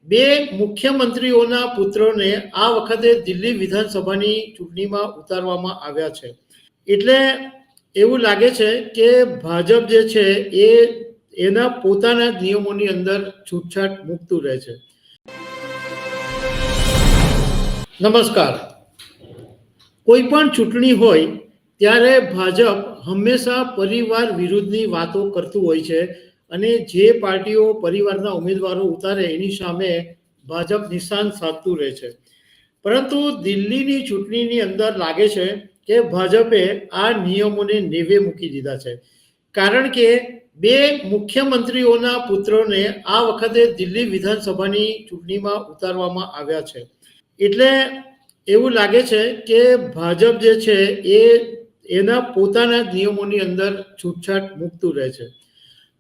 બે મુખ્યમંત્રીઓના પુત્રોને આ વખતે દિલ્હી વિધાનસભાની ચૂંટણીમાં ઉતારવામાં આવ્યા છે. એટલે એવું લાગે છે કે ભાજપ જે છે એ એના પોતાના જ નિયમોની અંદર છૂટછાટ મૂકતું રહે છે. નમસ્કાર. કોઈ પણ ચૂંટણી હોય ત્યારે ભાજપ હંમેશા પરિવાર વિરુદ્ધની વાતો કરતું હોય છે અને જે પાર્ટીઓ પરિવારના ઉમેદવારો ઉતારે એની સામે ભાજપ નિશાન સાધતું રહે છે. પરંતુ દિલ્હીની ચૂંટણીની અંદર લાગે છે કે ભાજપે આ નિયમોને નેવે મૂકી દીધા છે, કારણ કે બે મુખ્યમંત્રીઓના પુત્રોને આ વખતે દિલ્હી વિધાનસભાની ચૂંટણીમાં ઉતારવામાં આવ્યા છે. એટલે એવું લાગે છે કે ભાજપ જે છે એ એના પોતાના જ નિયમોની અંદર છૂટછાટ મૂકતું રહે છે.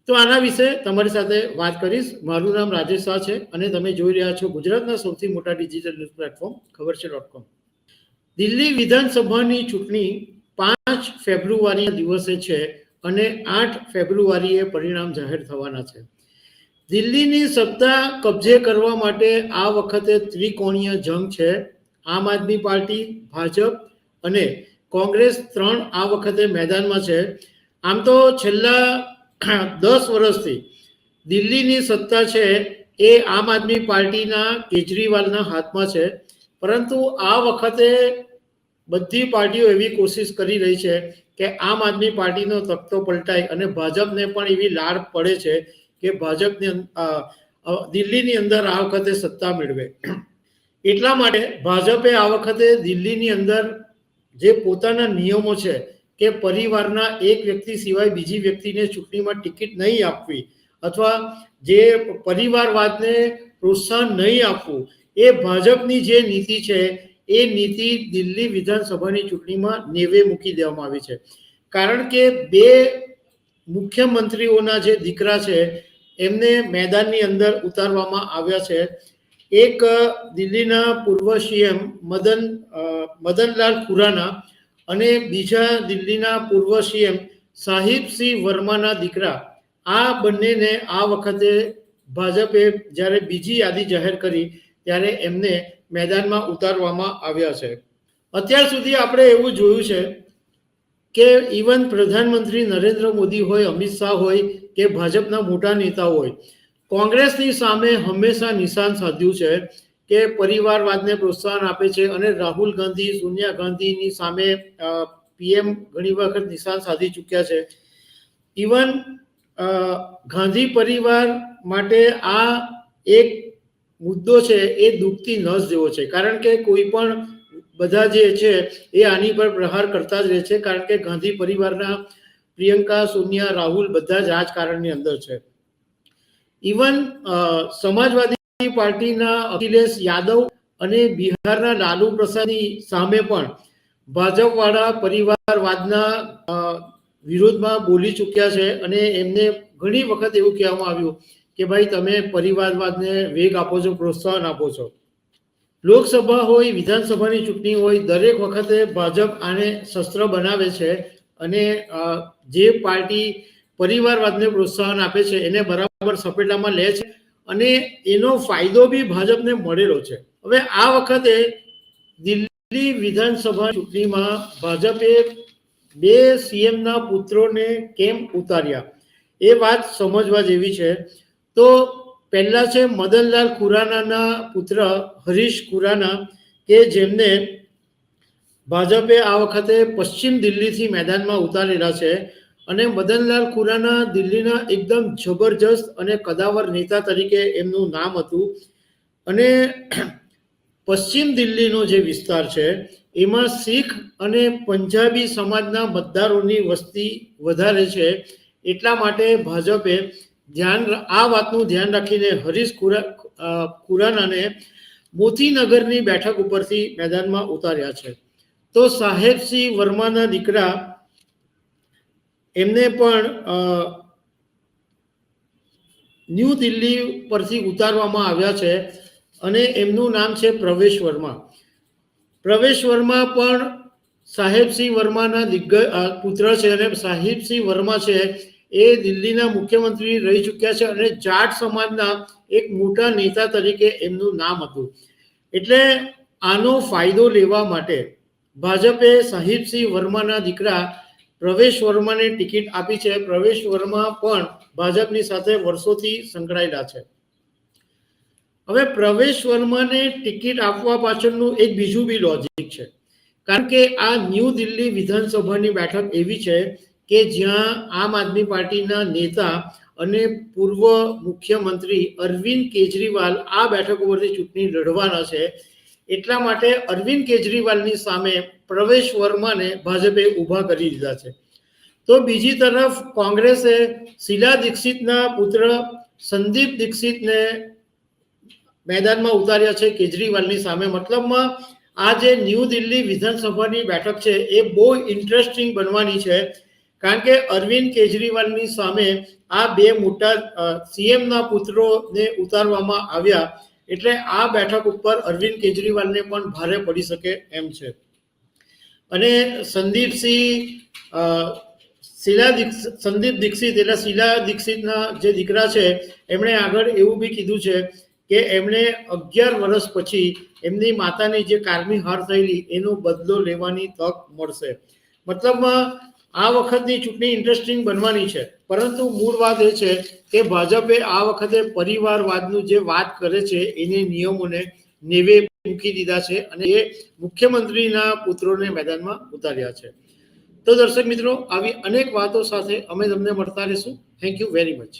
તો આના વિશે તમારી સાથે વાત કરીશ. મારું નામ રાજેશ શાહ છે અને તમે જોઈ રહ્યા છો ગુજરાતના સૌથી મોટા ડિજિટલ ન્યૂઝ પ્લેટફોર્મ ખબરછે.com. દિલ્હી વિધાનસભાની ચૂંટણી 5 ફેબ્રુઆરીના દિવસે છે અને 8 ફેબ્રુઆરીએ પરિણામ જાહેર થવાના છે. દિલ્હીની સત્તા કબજે કરવા માટે આ વખતે ત્રિકોણીય જંગ છે. આમ આદમી પાર્ટી, ભાજપ અને કોંગ્રેસ 3 આ વખતે મેદાનમાં છે. આમ તો છેલ્લા 10 વર્ષથી દિલ્હીની સત્તા છે એ આમ આદમી પાર્ટીના કેજરીવાલના હાથમાં છે, પરંતુ આ વખતે બધી પાર્ટીઓ એવી કોશિશ કરી રહી છે કે આમ આદમી પાર્ટીનો તખ્તો પલટાય અને ભાજપને પણ એવી લાડ પડે છે કે ભાજપની દિલ્હીની અંદર આ વખતે સત્તા મેળવે. એટલા માટે ભાજપે આ વખતે દિલ્હીની અંદર જે પોતાના નિયમો છે કે પરિવારના એક વ્યક્તિ સિવાય બીજી વ્યક્તિને ચૂંટણીમાં ટિકિટ નહીં આપવી અથવા જે પરિવારવાદને પ્રોત્સાહન નહીં આપવું, એ ભાજપની જે નીતિ છે એ નીતિ દિલ્હી વિધાનસભાની ચૂંટણીમાં નેવે મૂકી દેવામાં આવી છે. કારણ કે બે મુખ્યમંત્રીઓના જે દીકરા છે એમને મેદાનની અંદર ઉતારવામાં આવ્યા છે. એક દિલ્હીના પૂર્વ સીએમ મદનલાલ ખુરાના અને બીજા દિલ્હીના પૂર્વ સીએમ સાહિબસિંહ વર્માના દીકરા, આ બંનેને આ વખતે ભાજપે જ્યારે બીજી યાદી જાહેર કરી ત્યારે એમને મેદાનમાં ઉતારવામાં આવ્યા છે. અત્યાર સુધી આપણે એવું જોયું છે કે ઇવન પ્રધાનમંત્રી નરેન્દ્ર મોદી હોય, અમિત શાહ હોય કે ભાજપના મોટા નેતાઓ હોય, કોંગ્રેસની સામે હંમેશા નિશાન સાધ્યું છે કે પરિવારવાદને પ્રોત્સાહન આપે છે અને રાહુલ ગાંધી, સોનિયા ગાંધીની સામે પીએમ ઘણી વખત નિશાન સાધી ચૂક્યા છે. ઇવન ગાંધી પરિવાર માટે આ એક મુદ્દો છે એ દુખતી નસ જેવો છે, કારણ કે કોઈ પણ બધા જે છે એ આની પર પ્રહાર કરતા જ રહે છે, કારણ કે ગાંધી પરિવારના પ્રિયંકા, સોનિયા, રાહુલ બધા જ રાજકારણની અંદર છે. ઇવન સમાજવાદી પાર્ટીના અખિલેશ યાદવ અને બિહારના લાલુ પ્રસાદની સામે પણ ભાજપવાળા પરિવારવાદના વિરોધમાં બોલી ચૂક્યા છે અને એમને ઘણી વખત એવું કહેવામાં આવ્યું કે ભાઈ તમે પરિવારવાદને વેગ આપો છો, પ્રોત્સાહન આપો છો. લોકસભા હોય, વિધાનસભાની ચૂંટણી હોય, દરેક વખતે ભાજપ આને શસ્ત્ર બનાવે છે અને જે પાર્ટી પરિવારવાદને પ્રોત્સાહન આપે છે એને બરાબર સપેટામાં લે છે અને એનો ફાયદો બી ભાજપને મળેલો છે. હવે આ વખતે દિલ્હી વિધાનસભા ચૂંટણીમાં ભાજપે બે સીએમના પુત્રોને કેમ ઉતાર્યા એ વાત સમજવા જેવી છે. તો પહેલા છે મદનલાલ ખુરાનાના પુત્ર હરીશ ખુરાના, કે જેમને ભાજપે આ વખતે પશ્ચિમ દિલ્હીથી મેદાનમાં ઉતારેલા છે અને મદનલાલ ખુરાના દિલ્હીના એકદમ જબરજસ્ત અને કદાવર નેતા તરીકે એમનું નામ હતું. અને પશ્ચિમ દિલ્હીનો જે વિસ્તાર છે એમાં શીખ અને પંજાબી સમાજના મતદારોની વસ્તી વધારે છે. એટલા માટે ભાજપે આ વાતનું ધ્યાન રાખીને હરીશ ખુરાનાને મોતીનગરની બેઠક ઉપરથી મેદાનમાં ઉતાર્યા છે. તો સાહેબસિંહ વર્માના દીકરા એમને પણ ન્યૂ દિલ્હી પરથી ઉતારવામાં આવ્યા છે અને એમનું નામ છે પ્રવેશ વર્મા. પ્રવેશ વર્મા પણ સાહેબસિંહ વર્માના પુત્ર છે અને સાહેબસિંહ વર્મા છે એ દિલ્હીના મુખ્યમંત્રી રહી ચૂક્યા છે અને જાટ સમાજના એક મોટા નેતા તરીકે એમનું નામ હતું. એટલે આનો ફાયદો લેવા માટે ભાજપે સાહિબસિંહ વર્માના દીકરા પ્રવેશ વર્માને ટિકિટ આપી છે. પ્રવેશ વર્મા પણ ભાજપની સાથે વર્ષોથી સંકળાયેલા છે. હવે પ્રવેશ વર્માને ટિકિટ આપવા પાછળનું એક બીજું બી લોજિક છે, કારણ કે આ ન્યૂ દિલ્હી વિધાનસભાની બેઠક એવી છે કે જ્યાં આમ આદમી પાર્ટીના નેતા અને પૂર્વ મુખ્યમંત્રી અરવિંદ કેજરીવાલ આ બેઠક ઉપરથી ચૂંટણી લડવાના છે. એટલા માટે અરવિંદ કેજરીવાલની સામે પ્રવેશ વર્માને ભાજપે ઊભા કરી દીધા છે. તો બીજી તરફ કોંગ્રેસે શીલા દીક્ષિતના પુત્ર સંદીપ દીક્ષિતને મેદાનમાં ઉતાર્યા છે કેજરીવાલની સામે. મતલબમાં આ જે ન્યૂ દિલ્હી વિધાનસભાની બેઠક છે એ બહુ ઇન્ટરેસ્ટિંગ બનવાની છે, કારણ કે અરવિંદ કેજરીવાલની સામે આ બે મોટા સીએમના પુત્રોને ઉતારવામાં આવ્યા, એટલે આ બેઠક ઉપર અરવિંદ કેજરીવાલને પણ ભારે પડી શકે એમ છે. અને સંદીપ દીક્ષિત એટલે શીલા દીક્ષિતના જે દીકરા છે એમણે આગળ એવું બી કીધું છે કે એમણે 11 વર્ષ પછી એમની માતાની જે કારમી હાર થયેલી એનો બદલો લેવાની તક મળશે. મતલબમાં આ વખતની ચૂંટણી ઇન્ટરેસ્ટિંગ બનવાની છે, પરંતુ મૂળ વાત એ છે કે ભાજપે આ વખતે પરિવારવાદનું જે વાત કરે છે એને નિયમોને નેવે મૂકી દીધા છે અને એ મુખ્યમંત્રીના પુત્રોને મેદાનમાં ઉતાર્યા છે. તો દર્શક મિત્રો, આવી અનેક વાતો સાથે અમે તમને મળતા રહીશું. Thank you very much.